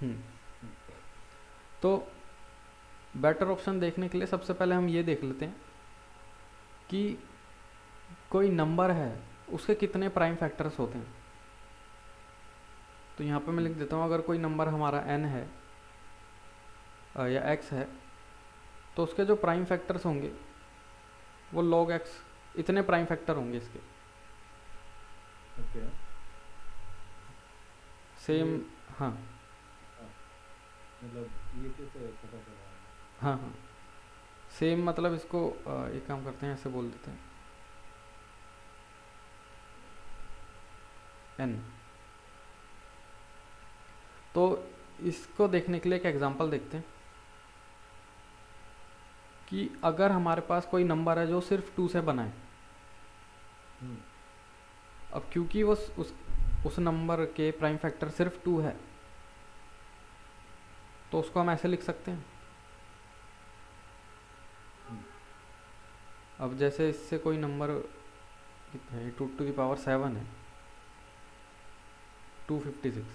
हम्म, तो better option देखने के लिए सबसे पहले हम ये देख लेते हैं कि कोई नंबर है उसके कितने प्राइम फैक्टर्स होते हैं। तो यहाँ पे मैं लिख देता हूँ, अगर कोई नंबर हमारा n है या x है, तो उसके जो प्राइम फैक्टर्स होंगे वो log x, इतने प्राइम फैक्टर होंगे इसके। ओके। सेम। ये हाँ हाँ, मतलब ये कैसे पता चला हमें? हाँ हाँ, सेम मतलब इसको एक काम करते हैं, ऐसे बोल देते हैं n। तो इसको देखने के लिए एक एग्जांपल देखते हैं कि अगर हमारे पास कोई नंबर है जो सिर्फ 2 से बना है। हम्म। अब क्योंकि वो उस नंबर के प्राइम फैक्टर सिर्फ 2 है, तो उसको हम ऐसे लिख सकते हैं। हम्म। अब जैसे इससे कोई नंबर कितने है, 2 to the power 7 है, 256।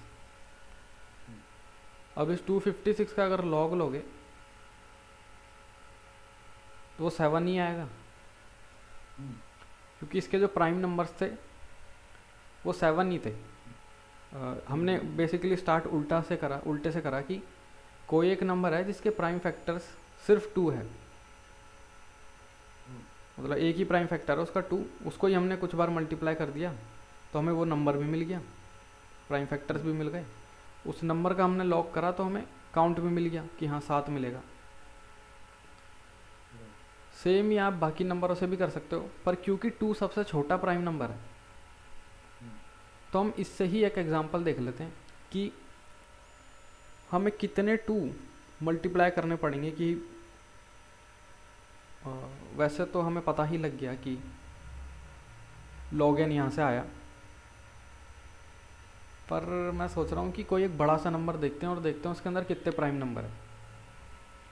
हम्म। अब इस 256 का अगर लॉग लोगे तो वो 7 ही आएगा, हम्म। क्योंकि इसके जो प्राइम नंबर्स थे वो 7 ही थे। हमने हम्म। बेसिकली स्टार्ट उल्टे से करा कि कोई एक नंबर है जिसके प्राइम फैक्टर्स सिर्फ 2 है, हम्म। मतलब एक ही प्राइम फैक्टर है उसका 2, उसको ही हमने कुछ बार मल्टीप्लाई कर दिया तो हमें वो नंबर भी मिल गया, प्राइम फैक्टर्स हम्म। भी मिल गए। उस नंबर का हमने लॉक करा तो हमें काउंट भी मिल गया कि हाँ 7 मिलेगा। राइट। सेम ही आप बाकी नंबरों से भी कर सकते हो, पर क्योंकि 2 सबसे छोटा प्राइम नंबर है, हम्म। तो हम इससे ही एक एग्जांपल देख लेते हैं कि हमें कितने 2 मल्टीप्लाई करने पड़ेंगे कि अ, वैसे तो हमें पता ही लग गया कि log n यहाँ से आया, पर मैं सोच रहा हूँ कि कोई एक बड़ा सा नंबर देखते हैं और देखते हैं उसके अंदर कितने प्राइम नंबर है।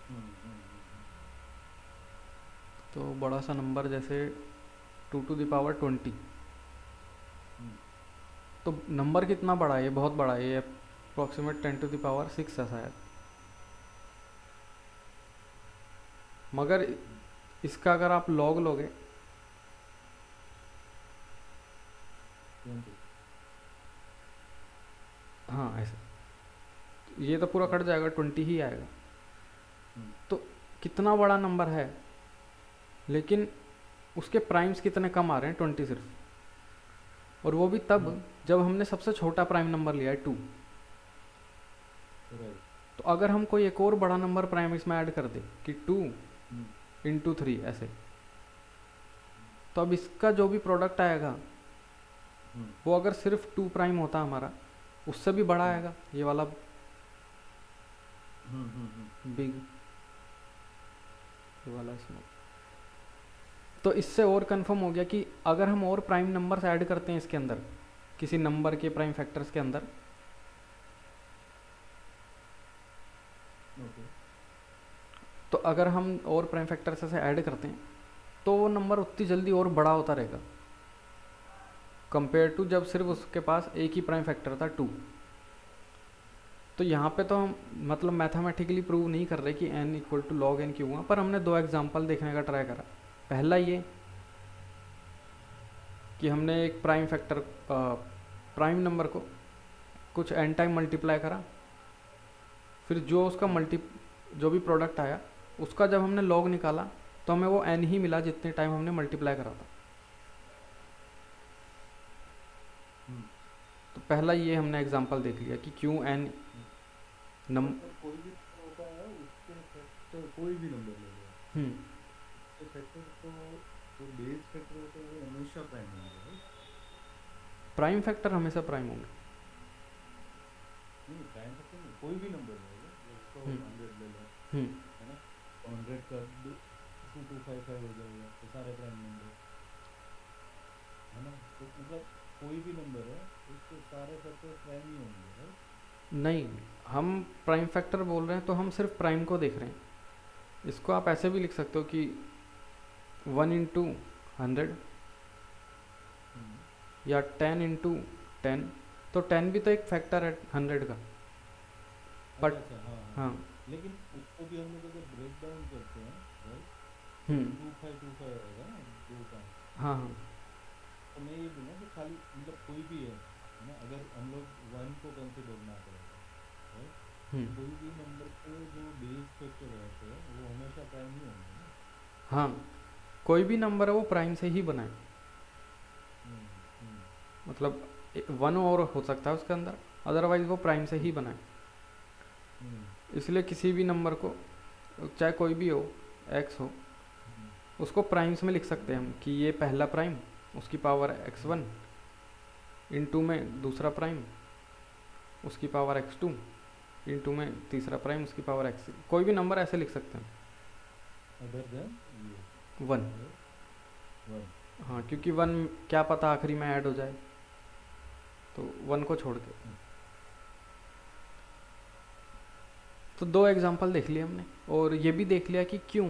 हम्म। हम्म। तो बड़ा सा नंबर जैसे 2 to the power 20। हम्म। तो नंबर कितना बड़ा है, ये बहुत बड़ा है, ये अप्रॉक्सीमेट 10 to the power 6 है शायद। मगर हम्म। इसका अगर आप लॉग लोगे, 20। हाँ ऐसे, तो ये तो पूरा कट जाएगा, 20 ही आएगा। हम्म। तो कितना बड़ा नंबर है, लेकिन उसके प्राइम्स कितने कम आ रहे हैं, 20 सिर्फ। और वो भी तब हम्म। जब हमने सबसे छोटा प्राइम नंबर लिया है 2। राइट। तो अगर हम कोई एक और बड़ा नंबर प्राइम इसमें ऐड कर दे कि 2 into 3 ऐसे, तो अब इसका जो भी प्रोडक्ट आएगा हम्म। वो अगर सिर्फ 2 प्राइम होता हमारा, उससे भी बड़ा हम्म। आएगा ये वाला हम्म। हम्म। बिग, ये वाला स्मॉल। तो इससे और कंफर्म हो गया कि अगर हम और प्राइम नंबर्स ऐड करते हैं इसके अंदर, किसी नंबर के प्राइम फैक्टर्स के अंदर, ओके। तो अगर हम और प्राइम फैक्टर्स ऐसे ऐड करते हैं तो वो नंबर उतनी जल्दी और बड़ा होता रहेगा कंपेयर टू जब सिर्फ उसके पास एक ही प्राइम फैक्टर था 2। तो यहाँ पे तो हम मतलब मैथमेटिकली प्रूव नहीं कर रहे कि n equal to log n क्यों हुआ, पर हमने 2 एग्जांपल देखने का ट्राई करा। पहला ये कि हमने एक प्राइम नंबर को कुछ n टाइम मल्टीप्लाई करा, फिर जो उसका हम्म। जो भी प्रोडक्ट आया उसका जब हमने लॉग निकाला तो हमें वो n ही मिला जितने टाइम हमने मल्टीप्लाई करा था। हम्म। तो पहला ये हमने एग्जांपल देख लिया कि क्यों n हम्म। नम मतलब कोई भी नंबर होता है उसके फैक्टर, कोई भी नंबर ले लो, हम्म, उसके फैक्टर तो जो बेस फैक्टर होते हैं वो हमेशा प्राइम होंगे, राइट? प्राइम फैक्टर हमेशा प्राइम होंगे। नहीं, प्राइम फैक्टर नहीं, कोई भी नंबर ले लो, उसको हम्म 100 ले लो, हम्म, है ना? 100 का 2255 हो जाएगा तो सारे प्राइम नंबर, है ना? तो मतलब कोई भी नंबर है उसके सारे फैक्टर प्राइम ही होंगे, राइट? नहीं, हम प्राइम फैक्टर बोल रहे हैं तो हम सिर्फ प्राइम को देख रहे हैं। इसको आप ऐसे भी लिख सकते हो कि 1 into 100 हम्म। या 10 into 10। तो 10 भी तो एक फैक्टर है 100 का। बट अच्छा हाँ हाँ, हाँ। लेकिन उसको भी हम लोग अगर ब्रेक डाउन करते हैं, राइट, तो हम्म। 2525 रहेगा ना, 2 5। हाँ हाँ। तो मैं ये बोलूँ कि खाली मतलब कोई भी है ना, अगर हम लोग वन को कंसिडर ना करें, राइट, तो हम्म। कोई भी नंबर के जो बेस फैक्टर रहते हैं वो हमेशा प्राइम ही होंगे ना। हाँ, कोई भी नंबर है वो प्राइम से ही बना है। हम्म हम्म मतलब वन और हो सकता है उसके अंदर, अदरवाइज वो प्राइम से हम्म ही बना है। हम्म इसलिए किसी भी नंबर को, चाहे कोई भी हो, एक्स हो, हम्म उसको प्राइम्स में लिख सकते हैं हम कि ये पहला प्राइम, उसकी पावर एक्स वन, इंटू में दूसरा प्राइम, उसकी पावर एक्स टू, इंटू में तीसरा प्राइम, उसकी पावर एक्स। कोई भी नंबर ऐसे लिख सकते हैं। अदर देन ये, वन। Right, one. हाँ, क्योंकि वन क्या पता आखिरी में ऐड हो जाए, तो वन को छोड़ के। तो दो एग्जांपल देख लिए हमने, और ये भी देख लिया कि क्यों।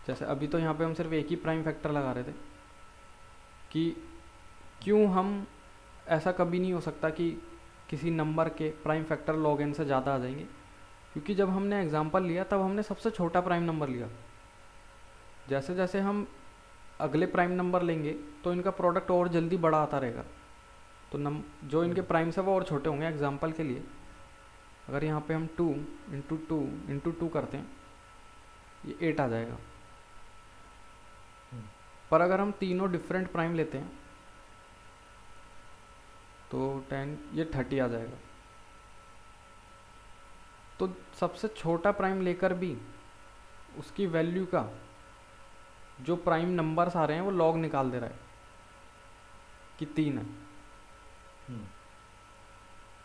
जैसे अभी तो यहाँ पे हम सिर्फ एक ही प्राइम फैक्टर लगा रहे थे कि क्यों हम, ऐसा कभी नहीं हो सकता कि किसी नंबर के प्राइम फैक्टर log n से ज़्यादा आ जाएंगे, क्योंकि जब हमने एग्जांपल लिया तब हमने सबसे छोटा प्राइम नंबर लिया। जैसे जैसे हम अगले प्राइम नंबर लेंगे तो इनका प्रोडक्ट और जल्दी बड़ा आता रहेगा, तो जो इनके प्राइम्स है वो और छोटे होंगे। एग्जांपल के लिए अगर यहाँ पे हम 2 × 2 × 2 करते हैं, ये 8 आ जाएगा। पर अगर हम तीनों डिफरेंट प्राइम लेते हैं तो 10, ये 30 आ जाएगा। तो सबसे छोटा प्राइम लेकर भी उसकी वैल्यू का जो प्राइम नंबर्स आ रहे हैं वो लॉग निकाल दे रहा है कि 3 है।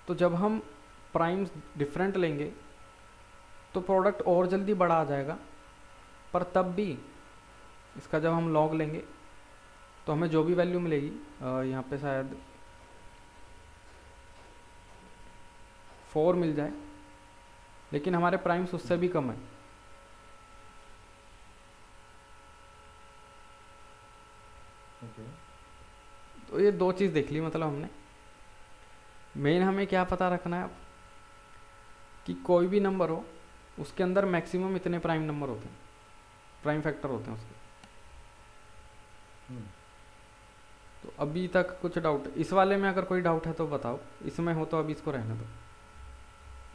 तो जब हम प्राइम्स डिफरेंट लेंगे तो प्रोडक्ट और जल्दी बड़ा आ जाएगा, पर तब भी इसका जब हम लॉग लेंगे तो हमें जो भी वैल्यू मिलेगी, यहाँ पे शायद 4 मिल जाए, लेकिन हमारे प्राइम्स उससे भी कम है। ओके। तो ये दो चीज़ देख ली, मतलब हमने मेन हमें क्या पता रखना है अब, कि कोई भी नंबर हो उसके अंदर मैक्सिमम इतने प्राइम नंबर होते हैं, प्राइम फैक्टर होते हैं उसके। तो अभी तक कुछ डाउट इस वाले में, अगर कोई डाउट है तो बताओ, इसमें हो तो अभी इसको रहने दो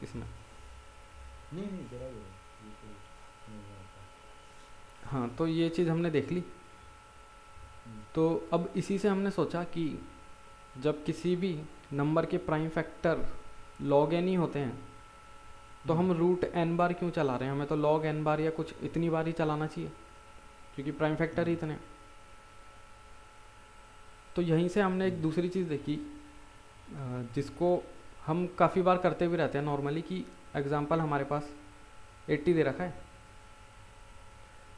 इसमें। नहीं नहीं, बराबर है, ये तो समझ में आता है। हाँ, तो ये चीज़ हमने देख ली। तो अब इसी से हमने सोचा कि जब किसी भी नंबर के प्राइम फैक्टर log n ही होते हैं तो हम रूट n बार क्यों चला रहे हैं, हमें तो log n बार या कुछ इतनी बार ही चलाना चाहिए, क्योंकि प्राइम फैक्टर ही इतने हैं। तो यहीं से हमने एक दूसरी चीज़ देखी, जिसको हम काफ़ी बार करते भी रहते हैं नॉर्मली, कि एग्जांपल हमारे पास 80 दे रखा है,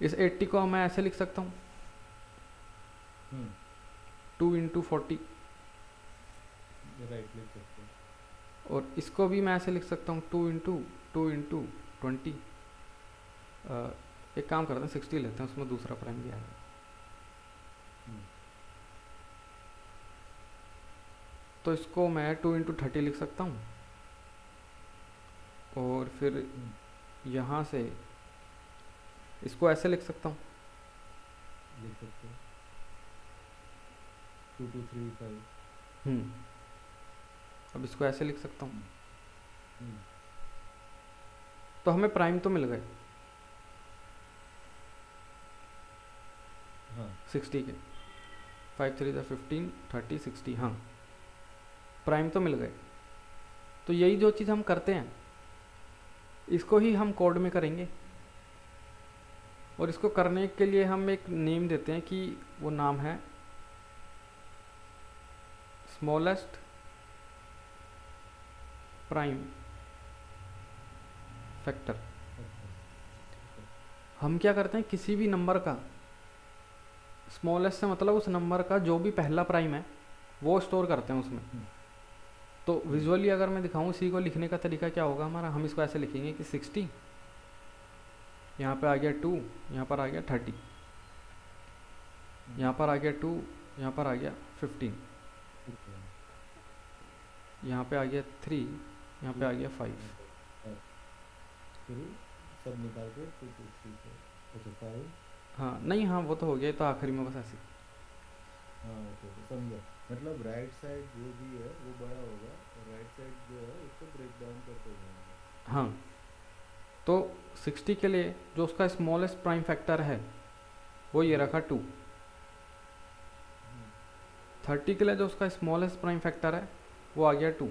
इस 80 को मैं ऐसे लिख सकता हूँ 2 × 40, राइट, लिख सकते हैं। और इसको भी मैं ऐसे लिख सकता हूँ 2 × 2 × 20। एक काम करते हैं 60 लेते हैं, उसमें दूसरा प्राइम भी आएगा। तो इसको मैं 2 × 30 लिख सकता हूँ, और फिर यहाँ से इसको ऐसे लिख सकता हूँ, लिख सकते हैं 2 2 3 5। अब इसको ऐसे लिख सकता हूँ। तो हमें प्राइम तो मिल गए हाँ 60 के, 5 3 15 30 60, हाँ प्राइम तो मिल गए। तो यही जो चीज़ हम करते हैं इसको ही हम कोड में करेंगे, और इसको करने के लिए हम एक नेम देते हैं कि वो नाम है स्मॉलेस्ट प्राइम फैक्टर। हम क्या करते हैं, किसी भी नंबर का स्मॉलेस्ट से मतलब उस नंबर का जो भी पहला प्राइम है वो स्टोर करते हैं उसमें। तो विजुअली अगर मैं दिखाऊं इसी को लिखने का तरीका क्या होगा हमारा, हम इसको ऐसे लिखेंगे कि 60, यहाँ पे आ गया 2, यहाँ पर आ गया 30, यहाँ पर आ गया 2, यहाँ पर आ गया 15, यहाँ पे आ गया 3, यहाँ पे टू आ गया 5। फिर सब निकाल के 2 2 3 अच्छा 5। हाँ नहीं, हाँ वो तो हो गया, ये तो आखिरी में बस ऐसे। हाँ ओके ओके समझा। मतलब राइट साइड जो भी है वो बड़ा होगा और राइट साइड जो है उसको ब्रेक डाउन करते जाएंगे। ठीक हाँ, है। तो 60 के लिए जो उसका स्मॉलेस्ट प्राइम फैक्टर है वो ये हम्म रखा 2। हम्म 30 के लिए जो उसका स्मॉलेस्ट प्राइम फैक्टर है वो आ गया 2।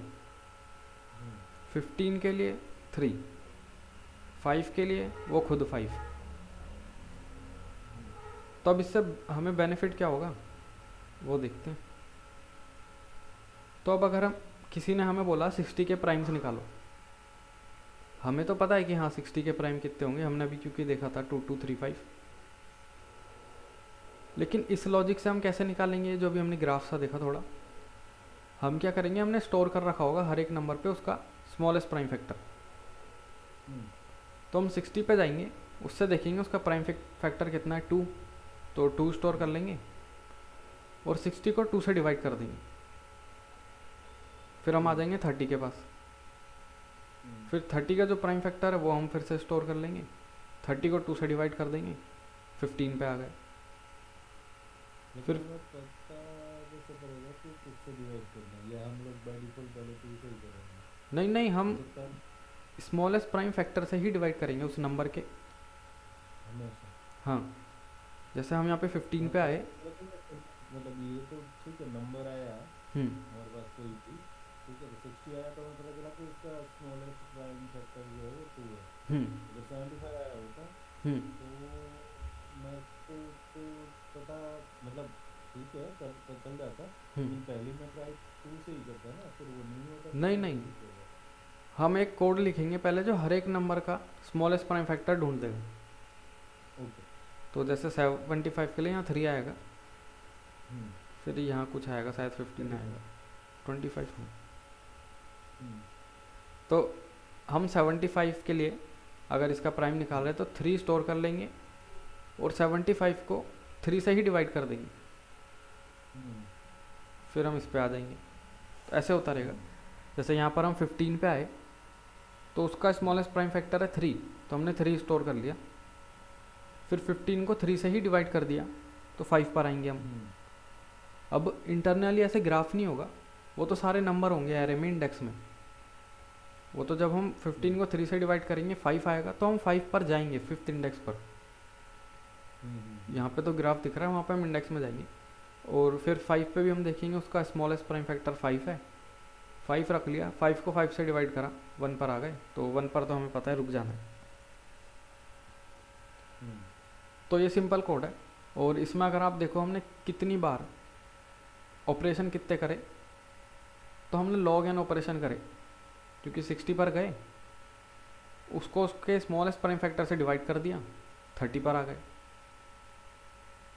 हम्म 15 के लिए 3। 5 के लिए वो खुद 5। हम्म तो अब इससे हमें बेनिफिट क्या होगा वो देखते हैं। तो अब अगर हम, किसी ने हमें बोला 60 के प्राइम्स निकालो, हमें तो पता है कि हाँ 60 के प्राइम कितने होंगे, हमने अभी क्योंकि देखा था 2 2 3 5। लेकिन इस लॉजिक से हम कैसे निकालेंगे, जो भी हमने ग्राफ सा देखा थोड़ा, हम क्या करेंगे, हमने स्टोर कर रखा होगा हर एक नंबर पे उसका स्मॉलेस्ट प्राइम फैक्टर। हम्म तो हम 60 पे जाएंगे, उससे देखेंगे उसका प्राइम फैक्टर कितना है 2, तो 2 स्टोर कर लेंगे और 60 को 2 से डिवाइड कर देंगे। फिर हम आ हम्म जाएंगे 30 के पास। हम्म फिर 30 का जो प्राइम फैक्टर है वो हम फिर से स्टोर कर लेंगे, 30 को 2 से डिवाइड कर देंगे, 15 पे आ गए। लेकिन फिर हमें पता कैसे पड़ेगा कि किससे डिवाइड करना है, या हम लोग बाय डिफॉल्ट पहले 2 से ही करेंगे? नहीं नहीं, हो हम सकता है स्मॉलेस्ट प्राइम फैक्टर से ही डिवाइड करेंगे उस नंबर के। हमेशा। हाँ, जैसे हम यहाँ पे 15 पे आए। मतलब ये तो ठीक है, नंबर आया हम्म हमारे पास कोई भी, ठीक है, तो 60 आया तो हमें पता चला कि इसका स्मॉलेस्ट प्राइम फैक्टर जो है वो 2 है। हम्म अगर 75 आया होता हम्म तो मेरे को तो पता, मतलब ठीक है चल जाता, हम्म लेकिन पहले मैं ट्राई 2 से ही करता ना, फिर वो नहीं होता तो नहीं फिर नहीं, ठीक होगा। हम एक कोड लिखेंगे पहले जो हर एक नंबर का स्मॉलेस्ट प्राइम फैक्टर ढूंढ देगा। ओके। तो जैसे 75 के लिए यहाँ 3 आएगा, हम्म फिर यहाँ कुछ आएगा शायद 15 25। आएगा, 25 में। हम्म तो हम 75 के लिए अगर इसका प्राइम निकाल रहे हैं तो 3 स्टोर कर लेंगे और 75 को 3 से ही डिवाइड कर देंगे, हम्म फिर हम इस पे आ जाएंगे। तो ऐसे होता रहेगा। हम्म जैसे यहाँ पर हम 15 पे आए तो उसका हम्म स्मॉलेस्ट प्राइम फैक्टर है 3, तो हमने 3 स्टोर कर लिया, फिर 15 को 3 से ही डिवाइड कर दिया, तो 5 पर आएंगे हम। हम्म अब इंटरनली ऐसे ग्राफ नहीं होगा, वो तो सारे नंबर होंगे एरे में, इंडेक्स में। वो तो जब हम 15 हम्म को 3 से डिवाइड करेंगे 5 आएगा, तो हम 5 पर जाएंगे, 5th इंडेक्स पर। हम्म यहाँ पे तो ग्राफ दिख रहा है, वहाँ पे हम इंडेक्स में जाएंगे और फिर 5 पे भी हम देखेंगे उसका स्मॉलेस्ट प्राइम फैक्टर 5 है। 5 रख लिया, 5 को 5 से डिवाइड करा, 1 पर आ गए, तो 1 पर तो हमें पता है रुक जाना है। हम्म तो ये सिंपल कोड है। और इसमें अगर आप देखो हमने कितनी बार ऑपरेशन कितने करे, तो हमने लॉग एन ऑपरेशन करे, क्योंकि 60 पर गए, उसको उसके स्मॉलेस्ट प्राइम फैक्टर से डिवाइड कर दिया, 30 पर आ गए।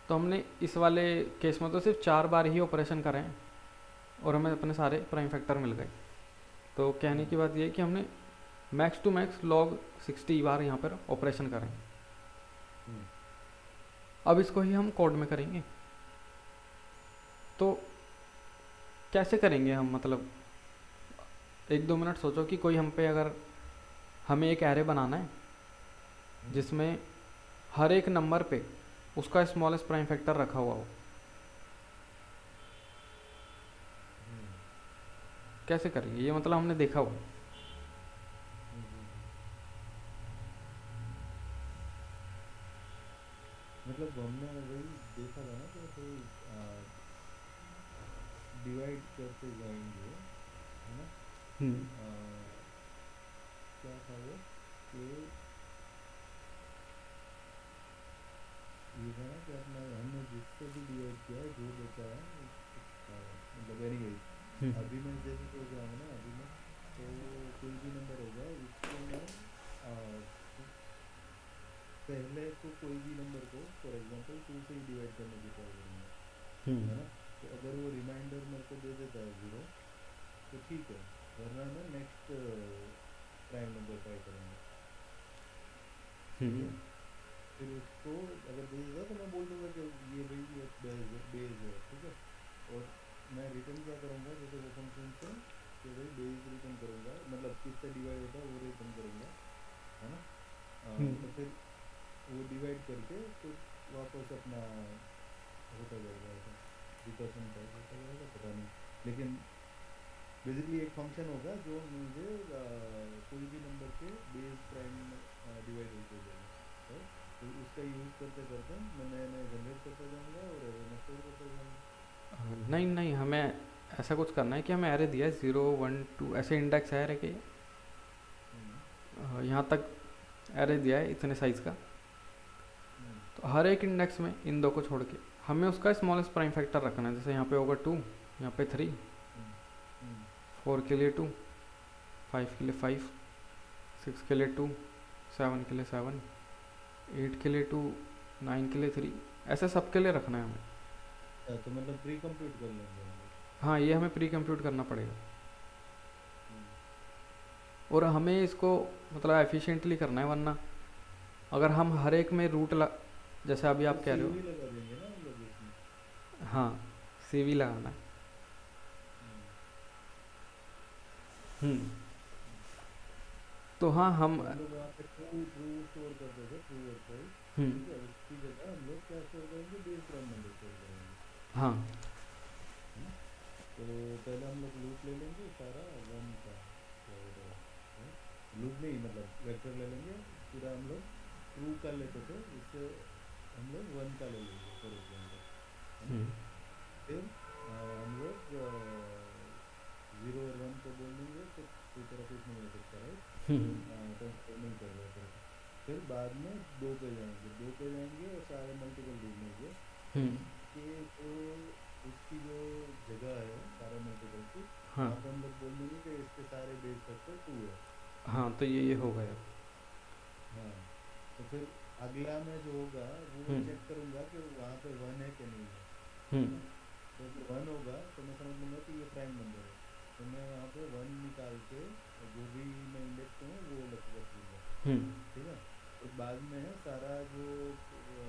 तो हमने इस वाले केस में तो सिर्फ 4 बार ही ऑपरेशन करे हैं और हमें अपने सारे प्राइम फैक्टर मिल गए। तो कहने की बात ये है कि हमने मैक्स टू मैक्स लॉग 60 बार यहाँ पर ऑपरेशन करें। हम्म अब इसको ही हम कोड में करेंगे, तो कैसे करेंगे हम, मतलब 1 2 मिनट सोचो कि कोई हम पे अगर, हमें एक एरे बनाना है हम्म जिसमें हर एक नंबर पे उसका स्मॉलेस्ट प्राइम फैक्टर रखा हुआ हो, हम्म कैसे करेंगे ये, मतलब हमने देखा हुआ। हम्म। मतलब हमने वही देखा था ना कि ऐसे डिवाइड करते जाएंगे, है ना? हम्म आ, क्या था वो कि ये था ना कि अपना हमने जिससे भी डिवाइड किया है जो बचा है मतलब एनीवेज, हम्म अभी मैं जैसे सोच रहा हूँ ना, अभी मैं तो कोई भी नंबर होगा उसको मैं आ, पहले तो कोई भी नंबर को फॉर एग्जांपल 2 से ही डिवाइड करने की ट्राई करूँगा, हम्म है ना? तो अगर वो रिमाइंडर मेरे को दे देता है 0 तो ठीक है, वरना मैं नेक्स्ट प्राइम नंबर ट्राई करूँगा। ठीक हम्म है, फिर उसको अगर दे देता तो मैं बोल दूंगा कि ये भाई ये बेस है, ठीक है। और मैं रिटर्न क्या करूँगा, जैसे वो फंक्शन से कि भाई बेस रिटर्न करूँगा, मतलब मतलब किससे डिवाइड होता है वो रिटर्न करूँगा, है ना। हम्म। तो फिर वो डिवाइड करके फिर वापस अपना होता जाएगा ऐसा, रिकर्शन टाइप होता जाएगा, पता नहीं। लेकिन बेसिकली एक फंक्शन होगा जो मुझे कोई भी नंबर के बेस प्राइम डिवाइड होके देगा, राइट। तो उसका यूज़ करते करते मैं नए नए जनरेट करता जाऊँगा और एरे में स्टोर करता जाऊँगा। नहीं नहीं, हमें ऐसा कुछ करना है कि हमें एरे दिया है 0 1 2 ऐसे इंडेक्स है एरे के। हम्म। यहाँ तक एरे दिया है इतने साइज़ का। हम्म। तो हर एक इंडेक्स में इन दो को छोड़ के हमें उसका स्मॉलेस्ट प्राइम फैक्टर रखना है। जैसे यहाँ पे होगा 2, यहाँ पे 3, हम्म। हम्म। 4 के लिए 2, 5 के लिए 5, 6 के लिए 2, 7 के लिए 7, 8 के लिए 2, 9 के लिए 3, ऐसे सब के लिए रखना है हमें। अच्छा, तो मतलब प्री कंप्यूट कर लेंगे हम लोग। हाँ, ये हमें प्री कंप्यूट करना पड़ेगा। हम्म। और हमें इसको मतलब एफिशिएंटली करना है, वरना अगर हम हर एक में जैसे अभी फिर आप कह रहे हो। सीवी लगा देंगे ना हम लोग इसमें। हाँ, सीवी लगाना है। हम्म। हम्म। तो हाँ हम। तो हम लोग वहाँ पे ट्रू ट्रू स्टोर करते थे, ट्रू और फॉल्स। हम्म। ठीक है, उसकी जगह हम लोग क्या स्टोर करेंगे, बेस प्राइम नंबर स्टोर करेंगे, हाँ। है ना। तो पहले हम लोग लूप ले लेंगे सारा वन का, क्या हो रहा है, लूप नहीं मतलब वेक्टर ले लेंगे पूरा। हम लोग ट्रू का लेते थे, उससे हम लोग वन का ले लेंगे फॉर एग्जाम्पल, है ना। हम्म। फिर हम लोग ज़ीरो और वन को बोल देंगे तो कोई तरह कुछ नहीं हो सकता, राइट। हम्म। कंसिडर नहीं कर रहे थे। फिर बाद में दो पे जाएंगे, दो पे जाएंगे और सारे मल्टीपल ढूंढेंगे हम्म। जिसके जो उसकी जो जगह है सारे मल्टीपल की, हाँ। वहाँ पे हम लोग बोल देंगे कि इसके सारे बेस फैक्टर टू है। हाँ, तो ये हो गया। हाँ। तो फिर अगला में जो होगा वो हम्म। चेक करूँगा कि वहाँ पे वन है कि नहीं है हम्म। ना। तो अगर वन होगा तो मैं समझ लूँगा कि ये प्राइम नंबर है, तो मैं वहाँ पे वन निकाल के जो भी मैं इंडेक्स पे हूँ वो रख लूँगा, हम्म। ठीक है। और बाद में है सारा जो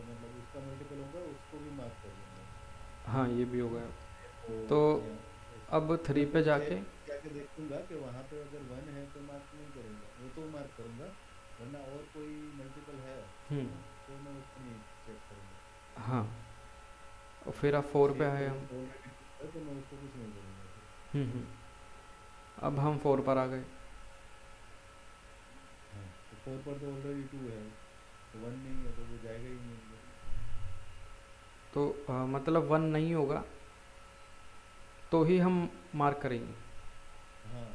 मतलब उसका मल्टीपल होगा उसको भी मार्क कर दूँगा, हाँ, ये भी हो है ना। गया। तो तो या अब तो 3 मैं पे फिर जाके। चेक करके देखूंगा कि वहाँ पे अगर वन है तो मार्क नहीं करूँगा, वो तो मार्क करूँगा, वरना और कोई मल्टीपल है हम्म। ना, तो मैं उसको नहीं चेक करूँगा। हाँ, और हाँ। फिर अब तो 4 पे सेम आए हम। ऑलरेडी है तो मैं उसको कुछ नहीं करूँगा फिर। हम्म। अब हम 4 पर आ गए। हाँ, तो फोर पर तो ऑलरेडी टू है, तो वन नहीं है तो वो जाएगा ही नहीं अंदर। तो मतलब 1 नहीं होगा तो ही हम मार्क करेंगे। हाँ,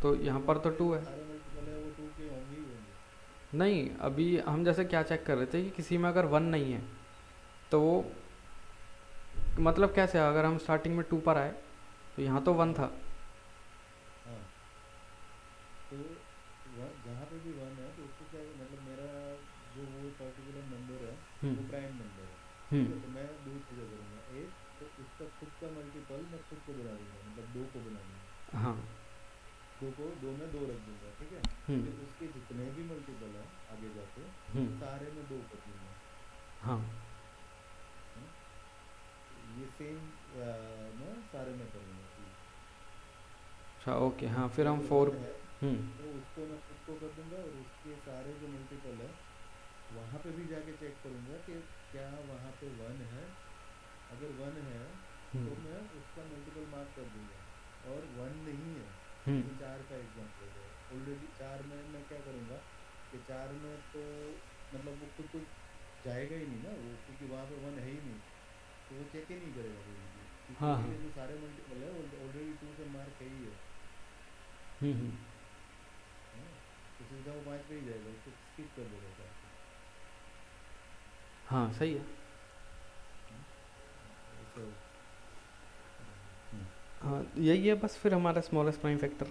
तो तो यहाँ पर वन तो के 2 जो है। सारे मल्टीपल है वो टू के होंगे ही होंगे। नहीं, अभी हम जैसे क्या चेक कर रहे थे कि किसी में अगर 1 नहीं है तो वो हम्म। मतलब कैसे, अगर हम स्टार्टिंग में 2 पर आए तो यहाँ तो 1 हाँ। था। हाँ, तो जहाँ पे भी वन है तो उसको क्या मतलब मेरा जो वो पर्टिकुलर नंबर है हम्म। वो प्राइम नंबर है, ठीक हम्म। है। तो मैं दो चीज़ें करूँगा, एक तो उसका खुद का मल्टीपल मैं खुद को बना दूंगा, मतलब दो को बना दूंगा, हाँ। दो को दो में दो रख दूंगा, ठीक है। हम्म। फिर उसके जितने भी मल्टीपल है आगे जाके हम्म। सारे में दो कर दूंगा, हाँ। है ना। तो ये सेम मैं सारे में करूँगा चीज़। अच्छा, ओके। हाँ, तो फिर हम अगर 4। वन है हम्म। तो उसको मैं खुद को कर दूंगा और उसके सारे जो मल्टीपल है वहाँ पे भी जाके चेक करूँगा कि क्या वहाँ पे वन है। अगर वन है हम्म। तो मैं उसका मल्टीपल मार्क कर दूंगा, और वन नहीं है, हम्म। जैसे चार का एग्जांपल है, ऑलरेडी चार में मैं क्या करूँगा कि चार में तो मतलब वो खुद तो जाएगा ही नहीं ना वो, क्योंकि वहाँ पे वन है ही नहीं, तो वो चेक ही नहीं करेगा बेसिकली, क्योंकि हाँ हाँ। उसके जो सारे मल्टीपल है ऑलरेडी टू से मार्क है ही हम्म। है ना। तो सीधा वो पाँच पे ही जाएगा, उसको स्किप कर देगा चार को, हाँ, सही है। है ना। ऐसे करेंगे। हम्म। हाँ, यही है बस फिर हमारा स्मॉलेस्ट प्राइम फैक्टर।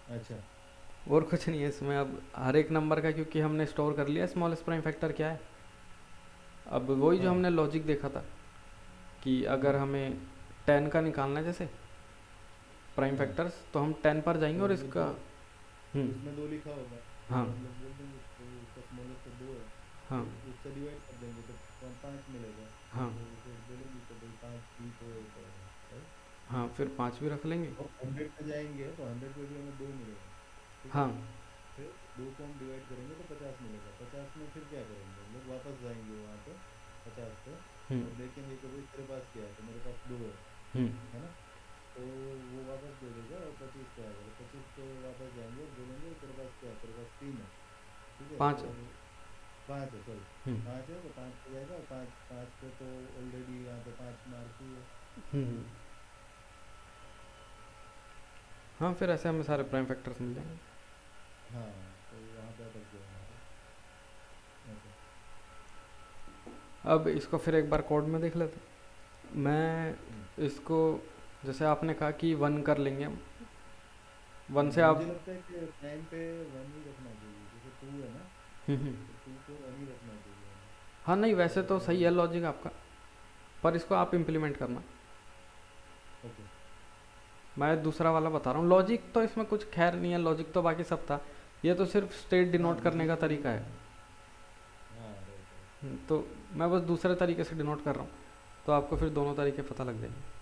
अच्छा। और कुछ नहीं है इसमें। अब हर एक नंबर का क्योंकि हमने स्टोर कर लिया स्मॉलेस्ट प्राइम फैक्टर क्या है। अब वही जो हाँ। हमने लॉजिक देखा था कि अगर हम्म। हमें 10 का निकालना है जैसे प्राइम हाँ, फैक्टर्स, तो हम 10 पर जाएंगे तो और वो इसका। दो हम्म। उसमें दो लिखा होगा, तो हाँ। हम लोग बोल देंगे तो उसका स्मॉलेस्ट तो दो है, हाँ। तो उससे डिवाइड कर देंगे तो पाँच मिलेगा। हाँ। तो फिर बोलेंगे कि भाई पाँच भी तो एक और है, राइट। हाँ, फिर 5 भी रख लेंगे। और 100 पे जाएंगे तो 100 पे भी हमें 2 मिलेगा, ठीक है। हाँ। फिर 2 को हम डिवाइड करेंगे तो 50 मिलेगा। 50 में फिर क्या करेंगे हम लोग, वापस जाएंगे वहाँ पे 50 पे, हम्म। और देखेंगे कि भाई तेरे पास क्या है, तो मेरे पास 2 हम्म। है ना। तो वो वापस दे देगा और 25 पे आएगा, तो 25 पे वापस जाएंगे और बोलेंगे तेरे पास क्या है, तेरे पास 3 है, ठीक है। 5 है। और 5 है, सॉरी, हम्म। 5 है, तो 5 पे जाएगा, और 5 5 पे तो ऑलरेडी यहाँ पे 5 मार्क ही है। हम्म। हाँ, फिर ऐसे हमें सारे प्राइम फैक्टर्स मिल जाएंगे। हाँ, तो वहाँ पे अटक गया हमारा, ऐसा। अब इसको फिर एक बार कोड में देख लेते हैं। मैं हम्म। इसको, जैसे आपने कहा कि 1 कर लेंगे हम, 1 से मुझे आप। लगता है कि प्राइम पे 1 ही रखना चाहिए, जैसे 2 है ना, हम्म। तो 2 पे 1 ही रखना चाहिए हमें। हाँ, नहीं वैसे और तो सही है लॉजिक आपका, पर इसको आप इम्प्लीमेंट करना। ओके। मैं दूसरा वाला बता रहा हूँ, लॉजिक तो इसमें कुछ खैर नहीं है, लॉजिक तो बाकी सब था। ये तो सिर्फ स्टेट हाँ, डिनोट करने मुझे का भी वही तरीका है। लगा। हाँ, राइट राइट। तो मैं बस दूसरे तरीके से डिनोट कर रहा हूँ, तो आपको फिर दोनों तरीके पता लग जाएंगे।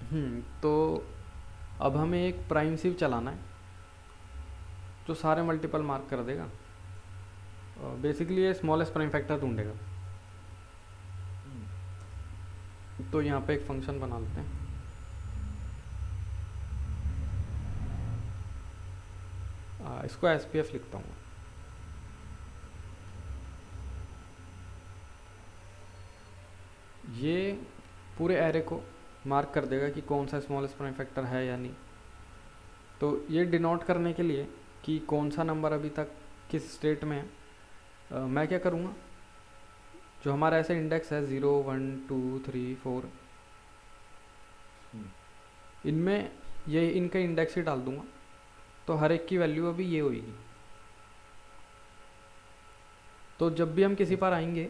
हम्म। तो अब हमें एक प्राइम सिव चलाना है जो सारे मल्टीपल मार्क कर देगा। बेसिकली ये स्मॉलेस्ट प्राइम फैक्टर ढूंढेगा। हम्म। तो यहाँ पे एक फंक्शन बना लेते हैं। इसको एस पी एफ लिखता हूँ। ये पूरे एरे को मार्क कर देगा कि कौन सा स्मॉलेस्ट प्राइम फैक्टर है या नहीं। तो ये डिनोट करने के लिए कि कौन सा नंबर अभी तक किस स्टेट में है, मैं क्या करूँगा, जो हमारा ऐसे इंडेक्स है 0 1 2 3 4, हम्म। इनमें ये इनका इंडेक्स ही डाल दूंगा। तो हर एक की वैल्यू अभी ये होगी। तो जब भी हम किसी पर अच्छा। आएंगे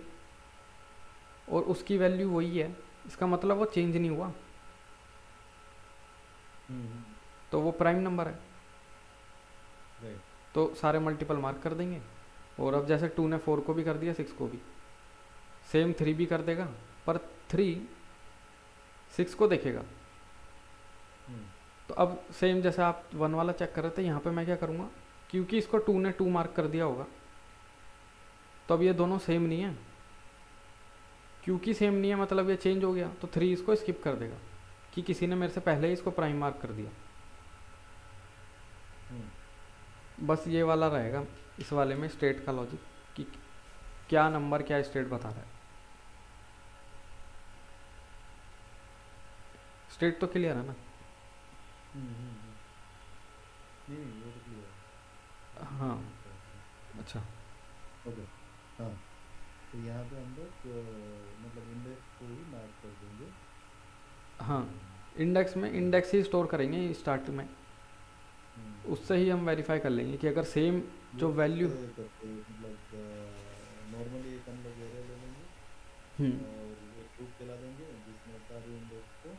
और उसकी वैल्यू वही है, इसका मतलब वो चेंज नहीं हुआ, हम्म। तो वो प्राइम नंबर है। राइट। तो सारे मल्टीपल मार्क कर देंगे। और अब जैसे 2 ने 4 को भी कर दिया, 6 को भी, सेम 3 भी कर देगा, पर 3 6 को देखेगा। हम्म। तो अब सेम जैसे आप 1 वाला चेक कर रहे थे, यहाँ पे मैं क्या करूँगा, क्योंकि इसको 2 ने 2 मार्क कर दिया होगा, तो अब ये दोनों सेम नहीं है। क्योंकि सेम नहीं है मतलब ये चेंज हो गया, तो 3 इसको स्किप कर देगा कि किसी ने मेरे से पहले ही इसको प्राइम मार्क कर दिया। हम्म। बस ये वाला रहेगा इस वाले में स्टेट का लॉजिक, कि क्या नंबर क्या स्टेट बता रहा है। स्टेट तो क्लियर है ना? नहीं नहीं, वो तो क्लियर है, उसमें हाँ। कोई दिक्कत नहीं। अच्छा। ओके। हाँ, तो यहाँ पे हम लोग मतलब इंडेक्स को ही मार्क कर देंगे। हाँ, हम्म। इंडेक्स में इंडेक्स ही स्टोर करेंगे स्टार्ट में, हम्म। उससे ही हम वेरीफाई कर लेंगे कि अगर सेम वो जो वैल्यू। कैसे करते हैं, मतलब नॉर्मली एक हम लोग एरे ले लेंगे हम्म। और एक लूप चला देंगे जिसमें सारी इंडेक्स को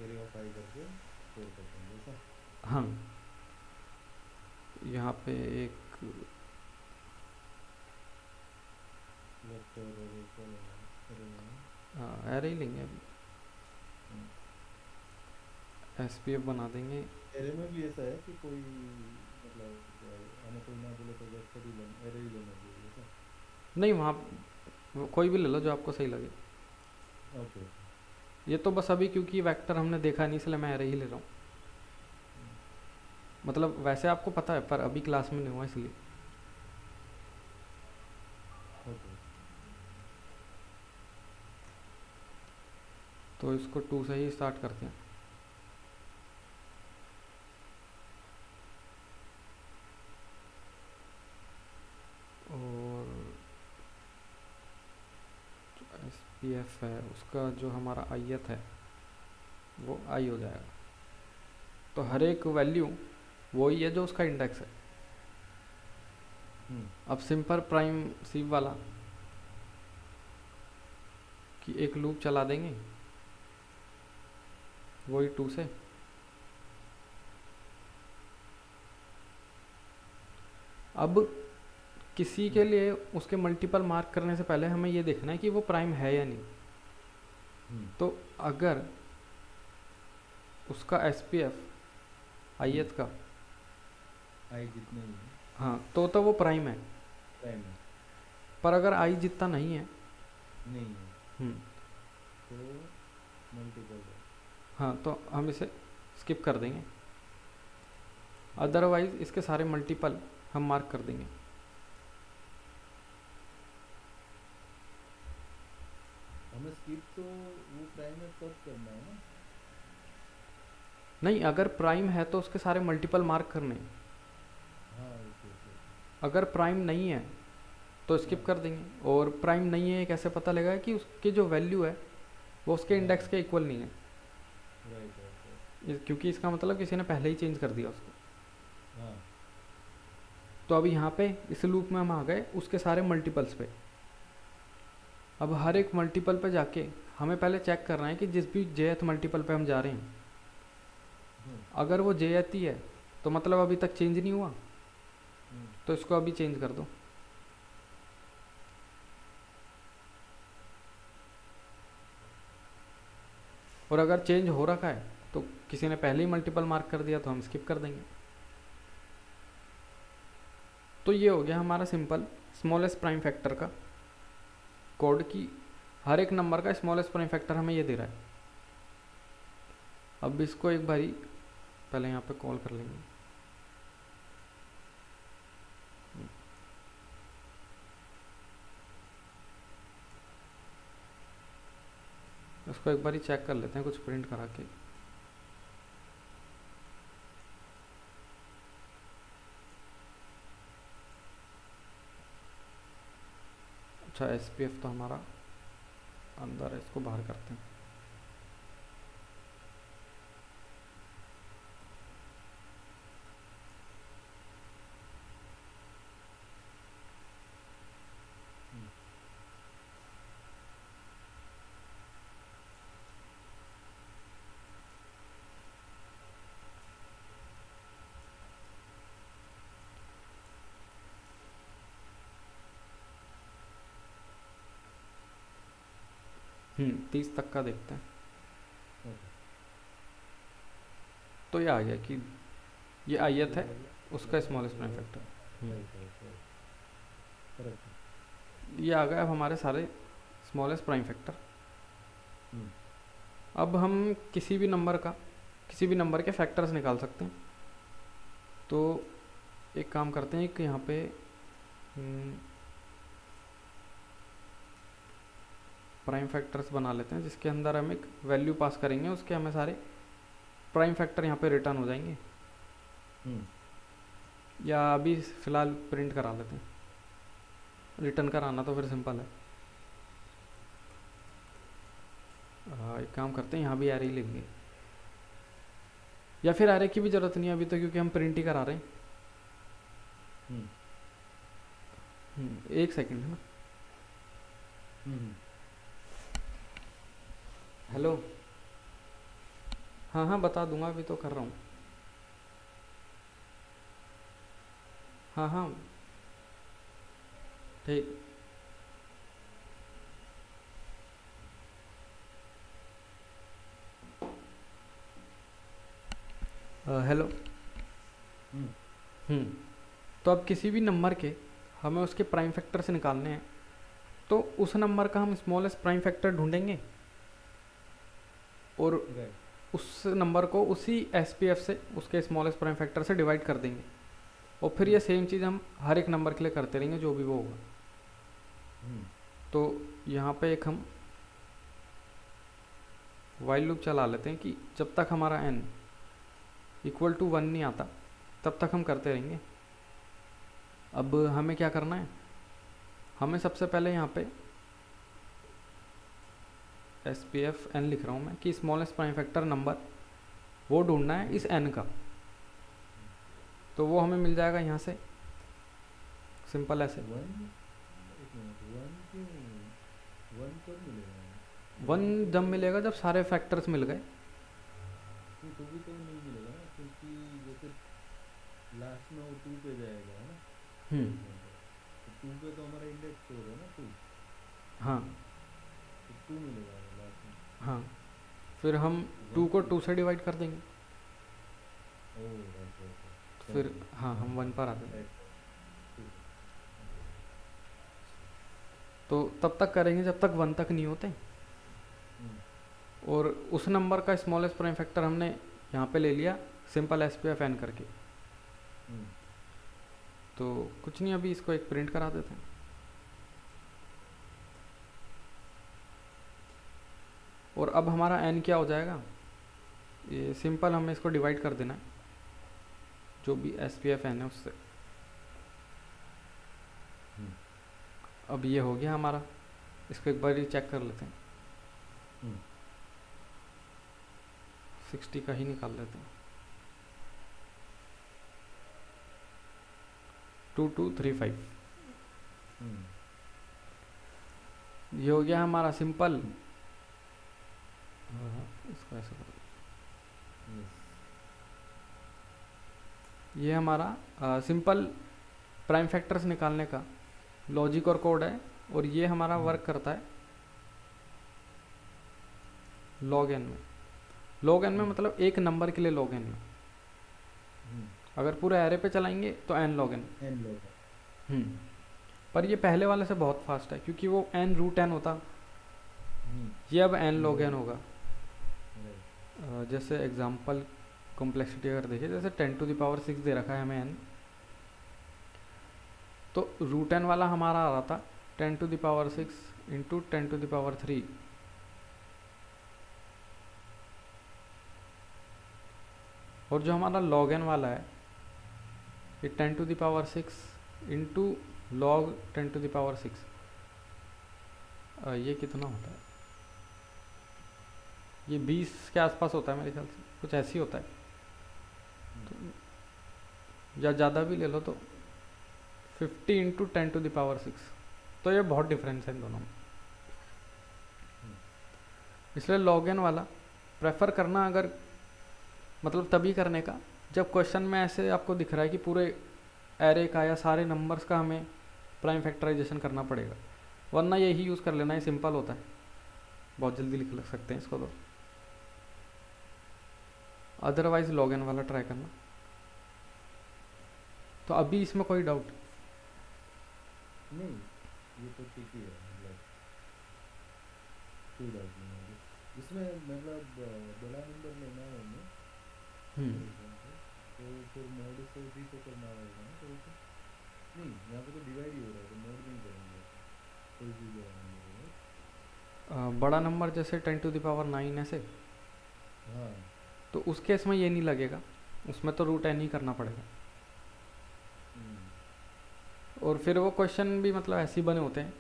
एरे ऑफ आई करके स्टोर कर देंगे, ऐसा। हाँ, यहाँ पे एक वेक्टर एरे क्या लेना है, एरे लेना है। एरे ही लेंगे अभी, हम्म। एस पी एफ बना देंगे। एरे में भी ऐसा है कि कोई मतलब हमें कोई ना बोले तो वेक्टर ही लेना, एरे ही लेना चाहिए, ऐसा। नहीं, वहाँ कोई भी ले लो जो आपको सही लगे। Okay okay. ये तो बस अभी क्योंकि वेक्टर हमने देखा नहीं, इसलिए मैं एरे ही ले रहा हूँ। हम्म। मतलब वैसे आपको पता है, पर अभी क्लास में नहीं हुआ इसलिए। ओके। तो इसको 2 से ही स्टार्ट करते हैं। और एस पी एफ है, उसका जो हमारा आयत है वो आई हो जाएगा। तो हर एक वैल्यू वही है जो उसका इंडेक्स है। हम्म अब सिंपल प्राइम सीव वाला कि एक लूप चला देंगे वही 2 से। अब किसी के हम्म लिए उसके मल्टीपल मार्क करने से पहले हमें ये देखना है कि वो प्राइम है या नहीं। हम्म तो अगर उसका एस पी एफ हम्म, आईएथ का, आई जितने भी हैं, हाँ तो वो प्राइम है। प्राइम है, पर अगर आई जितना नहीं है, नहीं है, हम्म, तो मल्टीपल है। हाँ तो हम इसे स्किप कर देंगे। अदरवाइज इसके सारे मल्टीपल हम मार्क कर देंगे। हमें स्किप तो वो प्राइम है तब करना है ना। नहीं, अगर प्राइम है तो उसके सारे मल्टीपल मार्क करने हैं। हाँ ओके ओके। अगर प्राइम नहीं है तो हाँ स्किप कर देंगे। और प्राइम नहीं है ये कैसे पता लगेगा कि उसकी जो वैल्यू है वो उसके हाँ इंडेक्स के इक्वल नहीं है। Right right right. क्योंकि इसका मतलब किसी ने पहले ही चेंज कर दिया उसको। हाँ तो अभी यहाँ पे इस लूप में हम आ गए उसके सारे मल्टीपल्स पे। अब हर एक मल्टीपल पे जाके हमें पहले चेक करना है कि जिस भी jth मल्टीपल पे हम जा रहे हैं हम्म अगर वो jth ही है तो मतलब अभी तक चेंज नहीं हुआ, हम्म तो इसको अभी चेंज कर दो। और अगर चेंज हो रखा है तो किसी ने पहले ही मल्टीपल मार्क कर दिया तो हम स्किप कर देंगे। तो ये हो गया हमारा सिंपल स्मॉलेस्ट प्राइम फैक्टर का कोड की हर एक नंबर का स्मॉलेस्ट प्राइम फैक्टर हमें ये दे रहा है। अब इसको एक बारी पहले यहाँ पे कॉल कर लेंगे। इसको एक बारी चेक कर लेते हैं कुछ प्रिंट करा के। अच्छा एस पी एफ तो हमारा अंदर है, इसको बाहर करते हैं। हम्म हम्म, 30 तक का देखते हैं। ओके। तो ये आ गया कि ये आयत ये है आ गया उसका ये स्मॉलेस्ट ये प्राइम उसका। Factor. Right right right. Correct है। ये आ गया अब हमारे सारे स्मॉलेस्ट प्राइम फैक्टर। हम्म अब हम किसी भी नंबर का किसी भी नंबर के फैक्टर्स निकाल सकते हैं। तो एक काम करते हैं कि यहाँ पे प्राइम फैक्टर्स बना लेते हैं जिसके अंदर हम एक वैल्यू पास करेंगे, उसके हमें सारे प्राइम फैक्टर यहाँ पे रिटर्न हो जाएंगे। हम्म या अभी फ़िलहाल प्रिंट करा लेते हैं, रिटर्न कराना तो फिर सिंपल है। एक काम करते हैं यहाँ भी एरे ही लेंगे, या फिर एरे की भी ज़रूरत नहीं है अभी तो क्योंकि हम प्रिंट ही करा रहे हैं। हम्म एक सेकंड है ना। हम्म हेलो, हाँ हाँ बता दूंगा, अभी तो कर रहा हूँ। हाँ हाँ ठीक। हेलो। हम्म हम्म, तो अब किसी भी नंबर के हमें उसके प्राइम फैक्टर से निकालने हैं, तो उस नंबर का हम स्मॉलेस्ट प्राइम फैक्टर ढूंढेंगे और राइट। उस नंबर को उसी एस पी एफ से उसके स्मॉलेस्ट प्राइम फैक्टर से डिवाइड कर देंगे। और फिर ये हम्म सेम चीज़ हम हर एक नंबर के लिए करते रहेंगे जो भी वो होगा। हम्म तो यहाँ पे एक हम वाइल लूप चला लेते हैं कि जब तक हमारा n इक्वल टू 1 नहीं आता तब तक हम करते रहेंगे। अब हमें क्या करना है, हमें सबसे पहले यहाँ पे एस पी एफ एन लिख रहा हूँ मैं कि स्मॉलेस्ट प्राइम फैक्टर नंबर वो ढूंढना है इस n का। तो वो हमें मिल जाएगा यहाँ से सिंपल ऐसे। वन, एक मिनट, वन क्यों, वन कब मिलेगा? वन वन तो जब मिलेगा जब सारे फैक्टर्स मिल गए। नहीं, तो भी तो नहीं मिलेगा ना, क्योंकि जैसे लास्ट में वो टू पे जाएगा, है ना, हम्म। पोजिशन पे, तो टू पे तो हमारा इंडेक्स फोर है ना, टू, हाँ तो टू मिलेगा लास्ट में। हाँ, फिर हम टू वन को क्यों? टू से डिवाइड कर देंगे, ओ राइट राइट राइट, फिर समझ गया। हाँ हाँ हम हाँ वन पर आ जाएंगे। राइट, ठीक है। तो तब तक करेंगे जब तक वन तक नहीं होते। हम्म और उस नंबर का स्मॉलेस्ट प्राइम फैक्टर हमने यहाँ पे ले लिया simple S P F n करके। हम्म तो कुछ नहीं, अभी इसको एक प्रिंट करा देते हैं। और अब हमारा एन क्या हो जाएगा, ये सिंपल हमें इसको डिवाइड कर देना है जो भी एस पी एफ एन है उससे। हम्म अब ये हो गया हमारा, इसको एक बार चेक कर लेते हैं। हम्म 60 का ही निकाल लेते हैं। 2235, हम्म ये हो गया हमारा सिंपल। इसको ऐसे कर, यस, ये हमारा सिंपल प्राइम फैक्टर्स निकालने का लॉजिक और कोड है। और ये हमारा वर्क करता है लॉग एन में। लॉग एन में मतलब एक नंबर के लिए लॉग एन में। हम्म अगर पूरे एरे पे चलाएंगे तो एन लॉग एन। एन लोग है। पर ये पहले वाले से बहुत फास्ट है क्योंकि वो एन रूट एन होता, हम्म ये अब एन लॉग एन होगा। राइट, जैसे एग्जांपल कॉम्प्लेक्सिटी अगर देखिए, जैसे 10⁶ दे रखा है हमें एन, तो रूट एन वाला हमारा आ रहा था 10⁶ इंटू 10⁻³ और जो हमारा लॉग एन वाला है ये 10⁶ इंटू लॉग 10⁶। ये कितना होता है, ये 20 के आसपास होता है मेरे ख्याल से, कुछ ऐसी होता है। तो या ज़्यादा भी ले लो तो 50 इंटू 10⁶। तो ये बहुत डिफरेंस है इन दोनों में, इसलिए लॉग एन वाला प्रेफर करना अगर मतलब तभी करने का जब क्वेश्चन में ऐसे आपको दिख रहा है कि पूरे एरे का या सारे नंबर्स का हमें प्राइम फैक्टराइजेशन करना पड़ेगा, वरना यही यूज़ कर लेना, ये सिंपल होता है, बहुत जल्दी लिख लग सकते हैं इसको। तो अदरवाइज लॉग एन वाला ट्राई करना। तो अभी इसमें कोई डाउट नहीं, ये तो ठीक ही है, मतलब कोई डाउट नहीं है इसमें, मतलब बड़ा नंबर लेना है हमें हम्म फॉर एग्जांपल, तो फिर मोड से भी तो करना होगा ना, तो उसे नहीं, यहाँ पे तो डिवाइड ही हो रहा है, तो मोड नहीं करेंगे, कोई भी बड़ा नंबर है। बड़ा नंबर जैसे 10⁹ ऐसे, हाँ, तो उस केस में ये नहीं लगेगा, उसमें तो रूट एन ही करना पड़ेगा। और फिर वो क्वेश्चन भी मतलब ऐसे ही बने होते हैं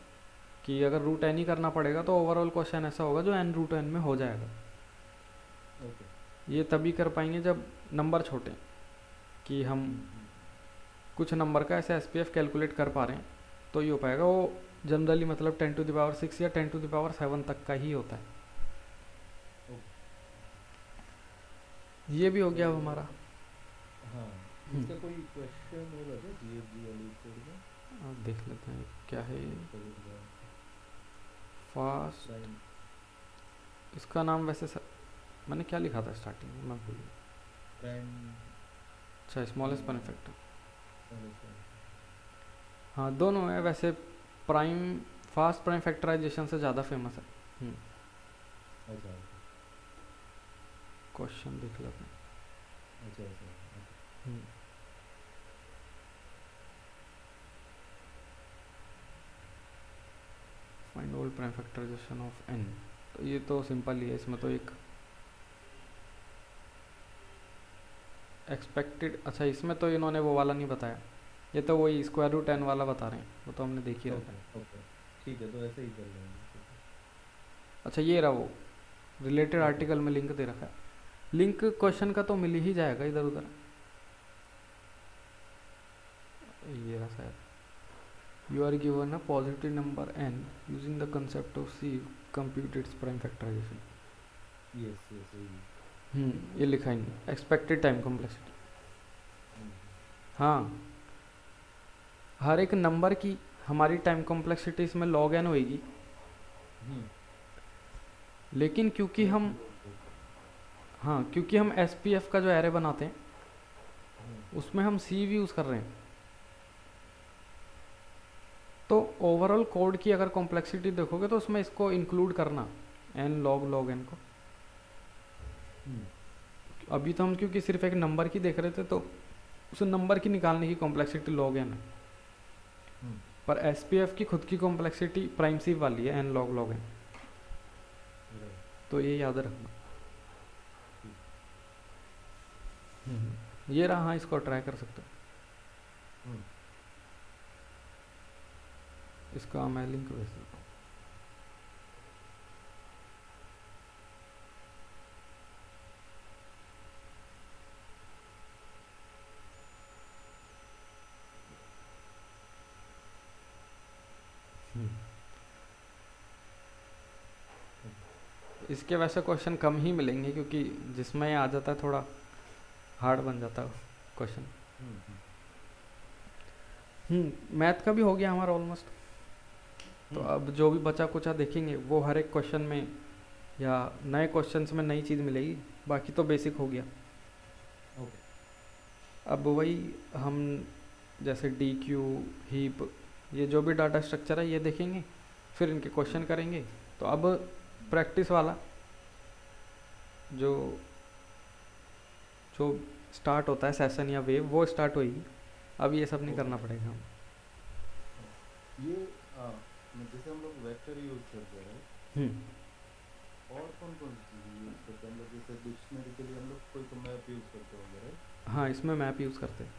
कि अगर रूट एन ही करना पड़ेगा तो ओवरऑल क्वेश्चन ऐसा होगा जो एन रूट एन में हो जाएगा। ओके, ये तभी कर पाएंगे जब नंबर छोटे, कि हम कुछ नंबर का ऐसे एस पी एफ कैलकुलेट कर पा रहे हैं तो ये हो पाएगा। वो जनरली मतलब 10⁶ या 10�7 तक का ही होता है। ये भी हो गया अब हमारा। हाँ, इसका कोई क्वेश्चन होगा क्या जीएफजी वाली कोड में? देख लेते हैं क्या है प्राइम, फास्ट। इसका नाम वैसे मैंने क्या लिखा था स्टार्टिंग में, मैं भूल गया। प्राइम, अच्छा, स्मॉलेस्ट प्राइम फैक्टर। समझ, हाँ दोनों है वैसे, प्राइम फास्ट प्राइम फैक्टराइजेशन से ज़्यादा फेमस है। अच्छा क्वेश्चन देख लेते हैं। अच्छा अच्छा, find all prime factorization of n. तो ये तो सिंपल ही है, इसमें तो एक एक्सपेक्टेड, अच्छा इसमें तो इन्होंने वो वाला नहीं बताया, ये तो वही स्क्वायर रूट एन वाला बता रहे हैं, वो तो हमने देख ही रखा है। ओके, ठीक है, तो ऐसे ही कर लेंगे। अच्छा ये रहा वो रिलेटेड आर्टिकल में लिंक दे रखा है। लिंक क्वेश्चन का तो मिल ही जाएगा इधर उधर, ये रहा शायद। You are given a positive number n. Using the concept of C, compute its prime factorization. Yes yes वही। ये लिखा ही नहीं, एक्सपेक्टेड टाइम कॉम्प्लेक्सिटी। हाँ, हर एक नंबर की हमारी टाइम कॉम्प्लेक्सिटी इसमें log n होएगी, लेकिन क्योंकि हम क्योंकि हम SPF का जो एरे बनाते हैं उसमें हम C भी यूज़ कर रहे हैं, तो ओवरऑल कोड की अगर कॉम्प्लेक्सिटी देखोगे तो उसमें इसको इंक्लूड करना n log n को। अभी तो हम क्योंकि सिर्फ एक नंबर की देख रहे थे तो उस नंबर की निकालने की कॉम्प्लेक्सिटी log n है, पर SPF की खुद की कॉम्प्लेक्सिटी प्राइम सी वाली है n log n, तो ये याद रखना। ये रहा, हाँ इसको ट्राई कर सकते हो, इसका मैं लिंक भेज देता हूँ। इसके वैसे क्वेश्चन कम ही मिलेंगे क्योंकि जिसमें ये आ जाता है थोड़ा हार्ड बन जाता है क्वेश्चन। मैथ का भी हो गया हमारा ऑलमोस्ट, तो अब जो भी बचा कुचा देखेंगे वो हर एक क्वेश्चन में या नए क्वेश्चंस में नई चीज़ मिलेगी, बाकी तो बेसिक हो गया। अब वही हम जैसे डी क्यू हीप ये जो भी डाटा स्ट्रक्चर है ये देखेंगे, फिर इनके क्वेश्चन करेंगे। तो अब प्रैक्टिस वाला जो जो स्टार्ट होता है सेशन या वेव वो स्टार्ट होगी, अब ये सब नहीं करना पड़ेगा हम। ये जैसे हम लोग वेक्टर यूज करते हैं, और कौन कौन सी चीज़ यूज करते हैं हम लोग? जैसे डिक्शनरी के लिए हम लोग कोई तो मैप यूज करते होंगे, राइट? हाँ, इसमें मैप यूज़ करते हैं।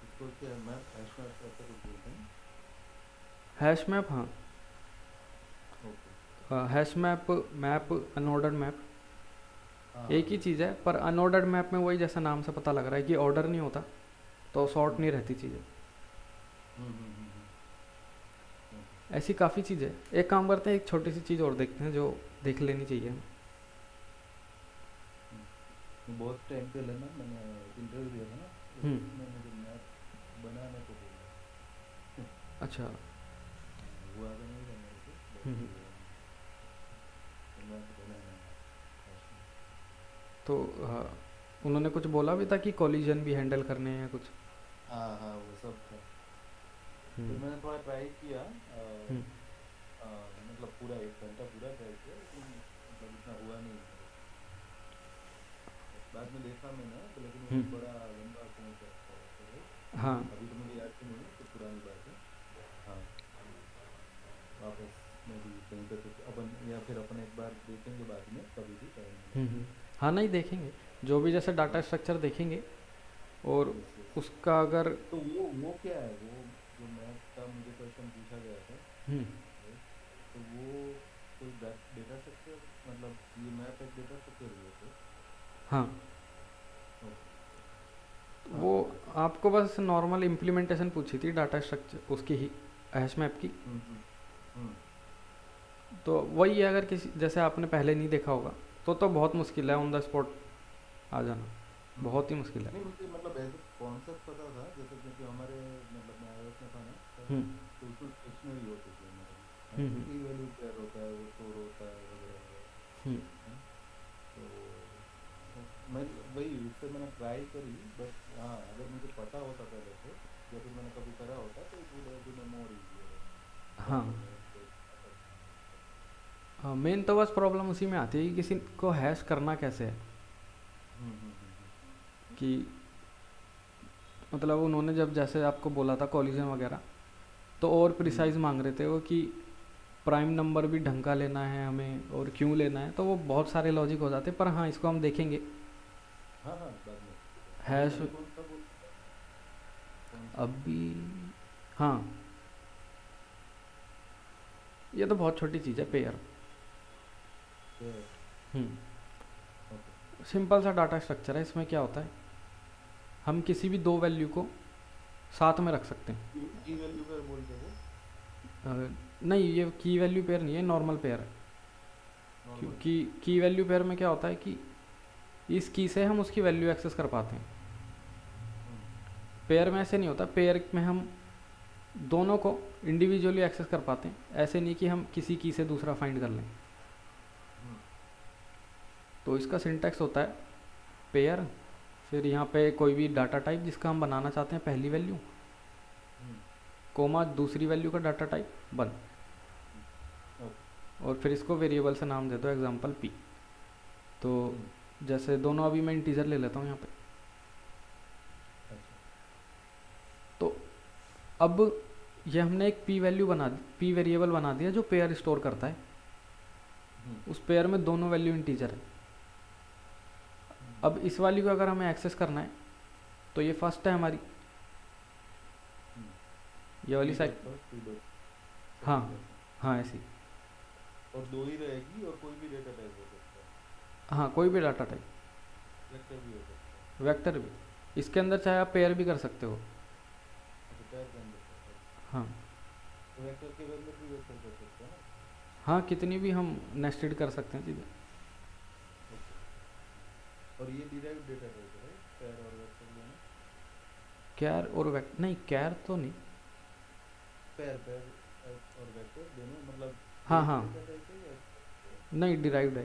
इसको क्या मैप हैश मैप ऐसा कुछ बोलते हैं? हैश मैप, हाँ okay. Hash map, map unordered map हाँ एक ही चीज़ है, पर अनऑर्डर्ड मैप में वही जैसा नाम से पता लग रहा है कि ऑर्डर नहीं होता तो सॉर्ट नहीं रहती चीज़ें। ऐसी काफ़ी चीज़ें। एक काम करते हैं, एक छोटी सी चीज़ और देखते हैं जो देख लेनी चाहिए हमें। बहुत टाइम पहले ना मैंने इंटरव्यू दिया था ना, उसमें मुझे मैप बनाने को बोला। अच्छा। हुआ तो नहीं था मेरे से, मैप बनाना है। तो उन्होंने कुछ बोला भी था कि कॉलिजन भी हैंडल करने हैं कुछ? हाँ हाँ वो सब था। फिर मैंने थोड़ा ट्राई किया, मतलब पूरा 1 घंटा पूरा ट्राई किया, लेकिन मतलब इतना हुआ नहीं। बाद में देखा मैंने तो, लेकिन वो बड़ा लंबा पहुँच जाता है। हाँ, अभी तो मुझे याद भी नहीं है, तो पुरानी बात है। हाँ, वापस मैं भी कहीं पे कुछ अपन, या फिर अपन एक बार देखेंगे बाद में कभी भी टाइम। हाँ नहीं देखेंगे, जो भी जैसे डाटा स्ट्रक्चर देखेंगे और उसका अगर तो वो क्या है, वो जो मैथ का मुझे क्वेश्चन पूछा गया था, तो वो कोई डेटा स्ट्रक्चर, मतलब ये मैथ एक डेटा स्ट्रक्चर हुआ था? हाँ, वो आपको बस नॉर्मल इम्प्लीमेंटेशन पूछी थी डाटा स्ट्रक्चर उसकी ही, हैश मैप की। तो वही है, अगर किसी जैसे आपने पहले नहीं देखा होगा तो बहुत मुश्किल है ऑन द स्पॉट आ जाना, बहुत ही मुश्किल है। नहीं मुझे मतलब ऐसे कॉन्सेप्ट पता था, जैसे क्योंकि हमारे मतलब मैं आईएएस में था ना, तो उसमें डिक्शनरी होती थी हमारी, की वैल्यू पेयर होता है, वो स्टोर होता है वगैरह। तो मैं वही उससे मैंने ट्राई करी, बट हाँ अगर मुझे पता होता पहले से या फिर मैंने कभी करा होता तो it would have been more easy. हाँ हाँ, मेन तो बस प्रॉब्लम उसी में आती है कि किसी को हैश करना कैसे है। कि मतलब उन्होंने जब जैसे आपको बोला था कॉलिजन वगैरह, तो और प्रिसाइज मांग रहे थे वो कि प्राइम नंबर भी ढंग का लेना है हमें और क्यों लेना है, तो वो बहुत सारे लॉजिक हो जाते। पर हाँ, इसको हम देखेंगे। हाँ हाँ बाद में हैश अभी, हाँ ये तो बहुत छोटी चीज़ है, पेयर। सिंपल सा डाटा स्ट्रक्चर है। इसमें क्या होता है, हम किसी भी दो वैल्यू को साथ में रख सकते हैं। की वैल्यू कर बोलते हैं नहीं, ये की वैल्यू पेयर नहीं है, नॉर्मल पेयर है। नॉर्मल। क्योंकि की वैल्यू पेयर में क्या होता है कि इस की से हम उसकी वैल्यू एक्सेस कर पाते हैं। पेयर में ऐसे नहीं होता, पेयर में हम दोनों को इंडिविजुअली एक्सेस कर पाते हैं, ऐसे नहीं कि हम किसी की से दूसरा फाइंड कर लें। तो इसका सिंटैक्स होता है पेयर, फिर यहाँ पे कोई भी डाटा टाइप जिसका हम बनाना चाहते हैं पहली वैल्यू, कोमा दूसरी वैल्यू का डाटा टाइप वन, और फिर इसको वेरिएबल से नाम दे दो एग्जांपल पी। तो जैसे दोनों अभी मैं इंटीजर ले लेता हूँ यहाँ पे। तो अब ये हमने एक पी वैल्यू बना दी, पी वेरिएबल बना दिया जो पेयर स्टोर करता है। उस पेयर में दोनों वैल्यू इंटीजर है। अब इस वाली को अगर हमें एक्सेस करना है तो ये फर्स्ट है हमारी, ये वाली साइड। हाँ हाँ ऐसी। और दो ही रहेगी और कोई भी डेटा टाइप हो सकता है। हाँ कोई भी डाटा टाइप, वेक्टर भी हो सकता है। वेक्टर भी, इसके अंदर चाहे आप पेयर भी कर सकते हो। अच्छा, पेयर के अंदर सकता है। हाँ तो वेक्टर के अंदर भी वेक्टर कर सकते हैं ना। हाँ, कितनी भी हम नेस्टेड कर सकते हैं चीज़ें। और ये डिराइव्ड डेटा टाइप है, पेयर और वेक्टर दोनों। कैर और वेक्टर नहीं, कैर तो नहीं। पेयर पेयर और वेक्टर दोनों मतलब हाँ हाँ, डेटा टाइप है या नहीं डिराइव्ड है।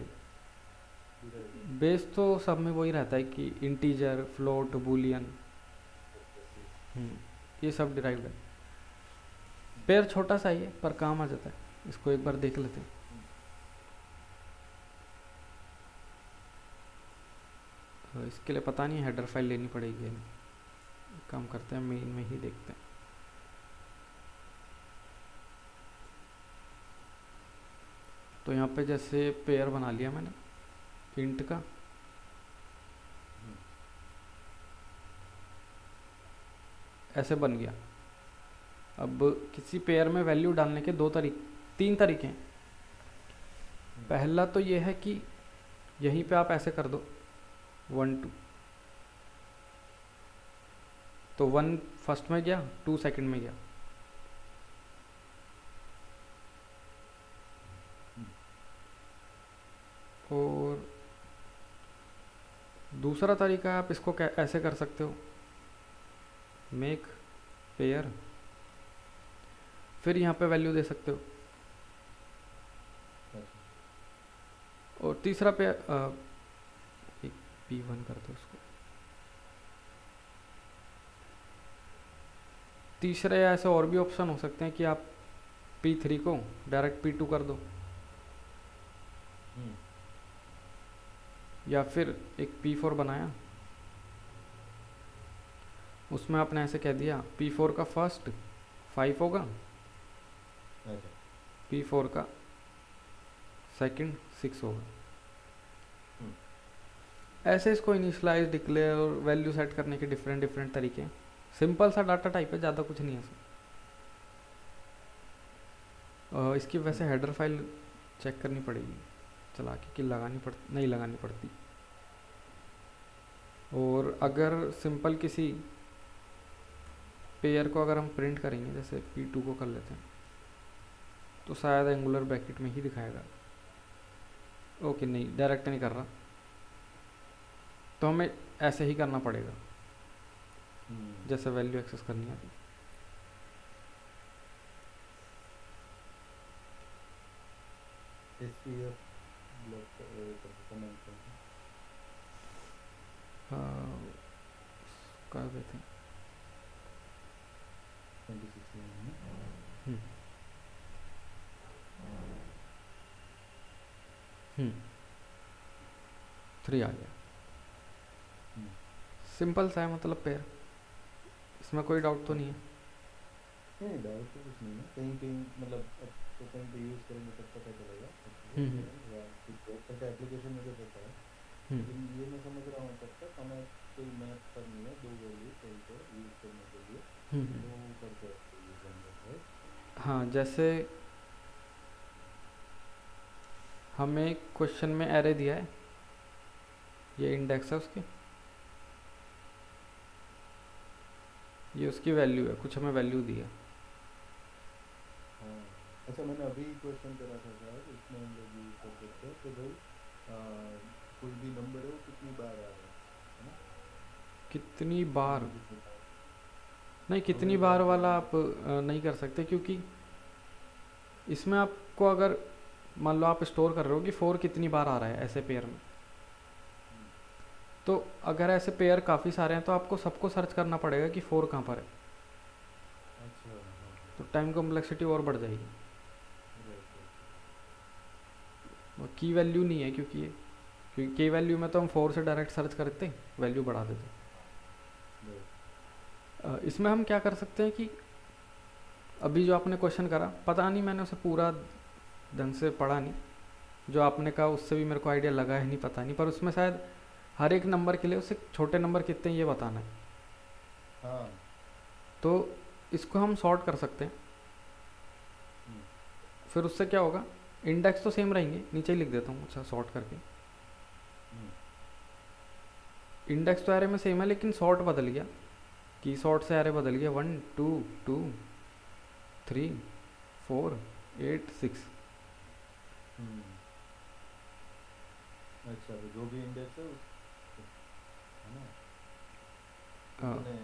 डिराइव्ड? बेस तो सब में वही रहता है कि इंटीजर, फ्लोट, बूलियन, ये सब डिराइव्ड है। पेयर छोटा सा ही है पर काम आ जाता है, इसको एक बार देख लेते हैं। तो इसके लिए पता नहीं हेडर फाइल लेनी पड़ेगी या नहीं, काम करते हैं मेन में ही देखते हैं। तो यहाँ पे जैसे पेयर बना लिया मैंने इंट का, ऐसे बन गया। अब किसी पेयर में वैल्यू डालने के तीन तरीके हैं। पहला तो ये है कि यहीं पे आप ऐसे कर दो 1 2, तो 1 फर्स्ट में गया, 2 सेकंड में गया। और दूसरा तरीका आप इसको ऐसे कर सकते हो, मेक पेयर, फिर यहाँ पे वैल्यू दे सकते हो। और तीसरा पेयर एक P1 कर दो उसको। तीसरे ऐसे और भी ऑप्शन हो सकते हैं कि आप P3 को डायरेक्ट P2 कर दो, या फिर एक P4 बनाया, उसमें आपने ऐसे कह दिया P4 का फर्स्ट 5 होगा, P4 का सेकंड 6 होगा। ऐसे इसको इनिशियलाइज, डिक्लेयर और वैल्यू सेट करने के डिफरेंट तरीके हैं। सिंपल सा डाटा टाइप है, ज़्यादा कुछ नहीं है इसमें। इसकी वैसे हेडर फाइल चेक करनी पड़ेगी चला के कि नहीं लगानी पड़ती। और अगर सिंपल किसी पेयर को अगर हम प्रिंट करेंगे, जैसे P2 को कर लेते हैं, तो शायद एंगुलर ब्रैकेट में ही दिखाएगा। ओके, नहीं डायरेक्ट नहीं कर रहा, तो हमें ऐसे ही करना पड़ेगा जैसे वैल्यू एक्सेस करनी है। कर देते हैं। 3 आ गया। सिंपल सा है, मतलब पेयर, इसमें कोई डाउट तो नहीं है। नहीं, डाउट तो कुछ नहीं है। कहीं कहीं मतलब अब तो कहीं पे यूज़ करेंगे तब पता चलेगा। या कुछ का एप्लीकेशन मुझे पता है, लेकिन ये मैं समझ रहा हूँ तब तक हमें कोई मैथ करनी है, दो वैल्यू कहीं पर यूज़ करने के लिए, तो करते हैं। हाँ, जैसे हमें क्वेश्चन में एरे दिया है, ये इंडेक्स है उसके, ये उसकी वैल्यू है, कुछ हमें वैल्यू दी है। अच्छा, मैंने अभी क्वेश्चन करा था शायद, इसमें हम लोग यूज कर सकते हैं कि भाई कोई भी नंबर है वो कितनी बार आ रहा है ना? कितनी तो बार? मुझे कुछ बताओ। नहीं, हाँ, कितनी मैंने बार कहा कि वाला आप मतलब नहीं कर सकते, क्योंकि इसमें आपको अगर मान लो आप स्टोर कर रहे हो कि 4 कितनी बार आ रहा है ऐसे पेयर में, हम्म, तो अगर ऐसे पेयर काफ़ी सारे हैं तो आपको सबको सर्च करना पड़ेगा कि 4 कहाँ पर है, अच्छा, हाँ हाँ तो हाँ, टाइम कॉम्प्लेक्सिटी और बढ़ जाएगी। राइट राइट और की वैल्यू नहीं है क्योंकि ये, क्योंकि की वैल्यू में तो हम 4 से डायरेक्ट सर्च करते, वैल्यू बढ़ा देते। राइट। इसमें हम क्या कर सकते हैं कि अभी जो आपने क्वेश्चन करा, पता नहीं मैंने उसे पूरा ढंग से पढ़ा नहीं, जो आपने कहा उससे भी मेरे को आइडिया लगा है नहीं, पता नहीं, पर उसमें शायद हर एक नंबर के लिए उससे छोटे नंबर कितने हैं ये बताना है। हाँ। तो इसको हम सॉर्ट कर सकते हैं। हम्म फिर उससे क्या होगा, इंडेक्स तो सेम रहेंगे, नीचे ही लिख देता हूँ अच्छा सॉर्ट करके। हम्म इंडेक्स तो एरे में सेम है लेकिन सॉर्ट बदल गया, की सॉर्ट से एरे बदल गया, 1 2 2 3 4 8 6। हम्म। अच्छा, तो जो भी इंडेक्स है उस, है ना, उतने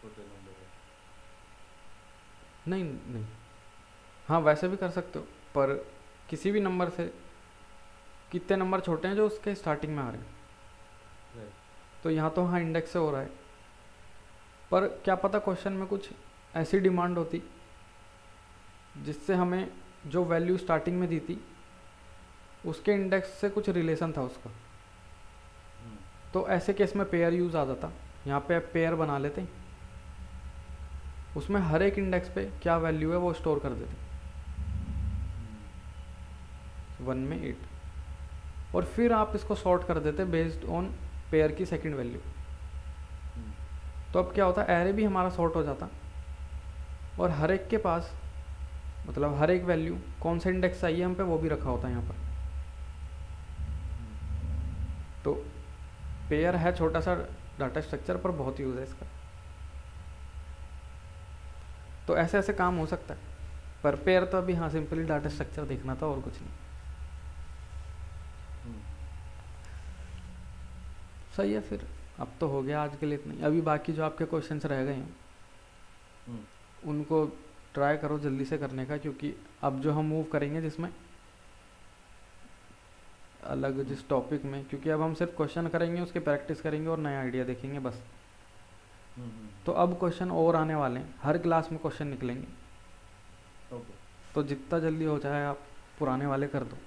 छोटे नंबर है। नहीं नहीं, हाँ वैसे भी कर सकते हो, पर किसी भी नंबर से कितने नंबर छोटे हैं जो उसके स्टार्टिंग में आ रहे हैं, राइट। तो यहाँ तो हाँ इंडेक्स से हो रहा है। पर क्या पता क्वेश्चन में कुछ ऐसी डिमांड होती जिससे हमें जो वैल्यू स्टार्टिंग में दी थी उसके इंडेक्स से कुछ रिलेशन था उसका, हम्म तो ऐसे केस में पेयर यूज़ आ जाता। यहाँ पे पेयर बना लेते हैं, उसमें हर एक इंडेक्स पे क्या वैल्यू है वो स्टोर कर देते, हम्म 1 में 8, और फिर आप इसको सॉर्ट कर देते बेस्ड ऑन पेयर की सेकंड वैल्यू। हम्म तो अब क्या होता, एरे भी हमारा सॉर्ट हो जाता, और हर एक के पास मतलब हर एक वैल्यू कौन सा इंडेक्स चाहिए हम पे वो भी रखा होता है यहाँ पर। हम्म तो पेयर है छोटा सा डाटा स्ट्रक्चर, पर बहुत यूज़ है इसका। तो ऐसे ऐसे काम हो सकता है, पर पेयर तो अभी हाँ सिंपली डाटा स्ट्रक्चर देखना था और कुछ नहीं। हम्म सही है फिर, अब तो हो गया आज के लिए इतना ही। अभी बाकी जो आपके क्वेश्चंस रह गए हैं हम्म उनको ट्राई करो जल्दी से करने का, क्योंकि अब जो हम मूव करेंगे जिसमें अलग हम्म जिस टॉपिक में, क्योंकि अब हम सिर्फ क्वेश्चन करेंगे उसकी प्रैक्टिस करेंगे और नया आइडिया देखेंगे बस। हम्म। तो अब क्वेश्चन और आने वाले हैं, हर क्लास में क्वेश्चन निकलेंगे, ओके। तो जितना जल्दी हो जाए आप पुराने वाले कर दो।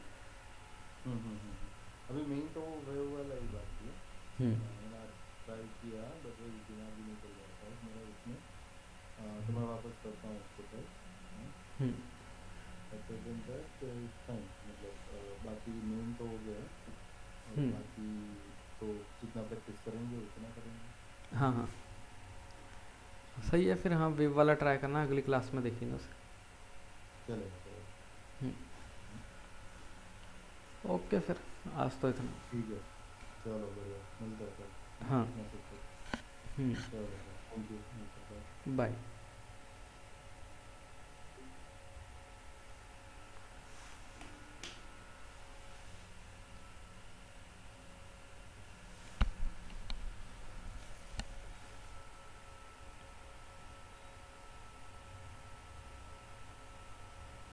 अभी मेन तो वो वाला ही बाकी है। हम्म मैंने आज ट्राई किया बट वही दिमाग ही निकल गया था मेरा उसमें। तो मैं वापस करता हूँ उसको try. Hmm at present that it's fine, मतलब बाकी मेन तो हो गया है, और हम्म बाकी तो जितना प्रैक्टिस करेंगे उतना करेंगे। हाँ हाँ सही है फिर। हाँ वेब वाला ट्राई करना, अगली क्लास में देखेंगे उसे। चलेगा चलेगा। हम्म, हम्म, ओके फिर, आज तो इतना। ठीक है। चलो बढ़िया, मिलता है कल। हाँ मैसेज कर। हम्म चलो, थैंक यू, मिलता है। बाय।